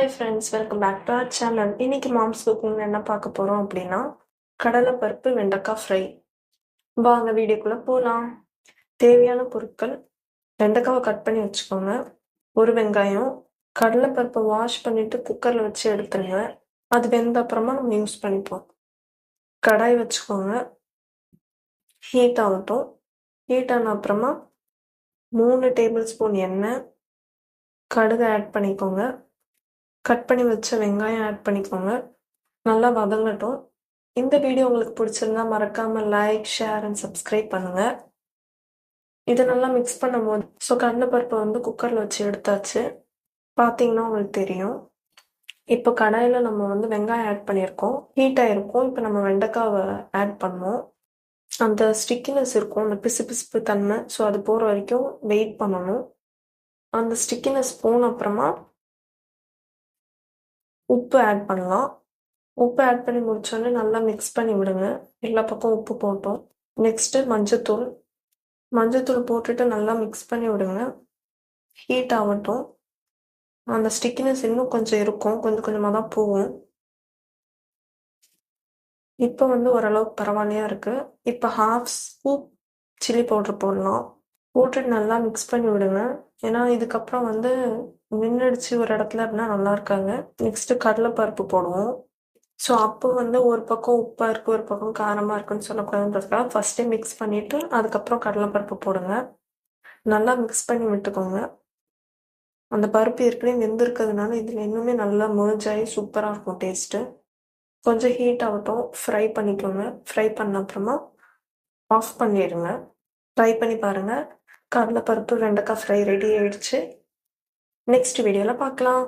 Hi friends, welcome back to our channel. இன்னைக்கு mom's குக்கிங்ல என்ன பார்க்க போறோம் அப்படின்னா, கடலைப்பருப்பு வெண்டைக்காய் ஃப்ரை. வாங்க வீடியோக்குள்ள போகலாம். தேவையான பொருட்கள்: வெண்டைக்காவை கட் பண்ணி வச்சுக்கோங்க, ஒரு வெங்காயம், கடலைப்பருப்பை வாஷ் பண்ணிட்டு குக்கர்ல வச்சு எடுத்துருங்க. அது வெந்த அப்புறமா நம்ம யூஸ் பண்ணிப்போம். கடாய் வச்சுக்கோங்க, ஹீட் ஆகட்டும். ஹீட் ஆன அப்புறமா 3 டேபிள் ஸ்பூன் எண்ணெய், கடுகு ஆட் பண்ணிக்கோங்க. கட் பண்ணி வச்ச வெங்காயம் ஆட் பண்ணிக்கோங்க. நல்லா வதங்கட்டும். இந்த வீடியோ உங்களுக்கு பிடிச்சிருந்தா மறக்காம லைக், ஷேர் அண்ட் சப்ஸ்கிரைப் பண்ணுங்க. இதை நல்லா மிக்ஸ் பண்ணும்போது கடலைப்பருப்பை குக்கர்ல வச்சு எடுத்தாச்சு. பார்த்தீங்கன்னா உங்களுக்கு தெரியும். இப்போ கடாயில் நம்ம வெங்காயம் ஆட் பண்ணியிருக்கோம், ஹீட் ஆகிருக்கும். இப்போ நம்ம வெண்டைக்காவை ஆட் பண்ணோம். அந்த ஸ்டிக்கினஸ் இருக்கும், அந்த பிசுபிசுப்பு தன்மை. ஸோ அது போகிற வரைக்கும் வெயிட் பண்ணணும். அந்த ஸ்டிக்கினஸ் போன அப்புறமா உப்பு ஆட் பண்ணலாம். உப்பு ஆட் பண்ணி முடிச்சோடனே நல்லா மிக்ஸ் பண்ணி விடுங்க. எல்லா பக்கம் உப்பு போட்டோம். நெக்ஸ்ட்டு மஞ்சத்தூள் போட்டுட்டு நல்லா மிக்ஸ் பண்ணி விடுங்க. ஹீட் ஆகட்டும். அந்த ஸ்டிக்கினஸ் இன்னும் கொஞ்சம் இருக்கும், கொஞ்சம் கொஞ்சமாக தான் போகும். இப்போ ஓரளவுக்கு பரவாயில்லையா இருக்குது. இப்போ 1/2 ஸ்பூன் சில்லி பவுடர் போடலாம். போட்டுட்டு நல்லா மிக்ஸ் பண்ணி விடுங்க. ஏன்னா இதுக்கப்புறம் நின்றுடுச்சு ஒரு இடத்துல அப்படின்னா நல்லா இருக்காங்க. நெக்ஸ்ட்டு கடலைப்பருப்பு போடுவோம். ஸோ அப்போ ஒரு பக்கம் உப்பாக இருக்குது, ஒரு பக்கம் காரமாக இருக்குன்னு சொல்லக்கூடாதுன்றதுக்காக ஃபஸ்ட்டே மிக்ஸ் பண்ணிவிட்டு அதுக்கப்புறம் கடலைப்பருப்பு போடுங்க. நல்லா மிக்ஸ் பண்ணி விட்டுக்கோங்க. அந்த பருப்பு ஏற்கனவே வெந்திருக்கிறதுனால இதில் இன்னுமே நல்லா merge ஆகி சூப்பராக இருக்கும் டேஸ்ட்டு. கொஞ்சம் ஹீட் ஆகட்டும், ஃப்ரை பண்ணிக்கோங்க. ஃப்ரை பண்ண அப்புறமா ஆஃப் பண்ணிடுங்க. ட்ரை பண்ணி பாருங்கள். கடலைப்பருப்பு வெண்டைக்காய் ஃப்ரை ரெடி ஆயிடுச்சு. நெக்ஸ்ட் வீடியோவில் பார்க்கலாம்.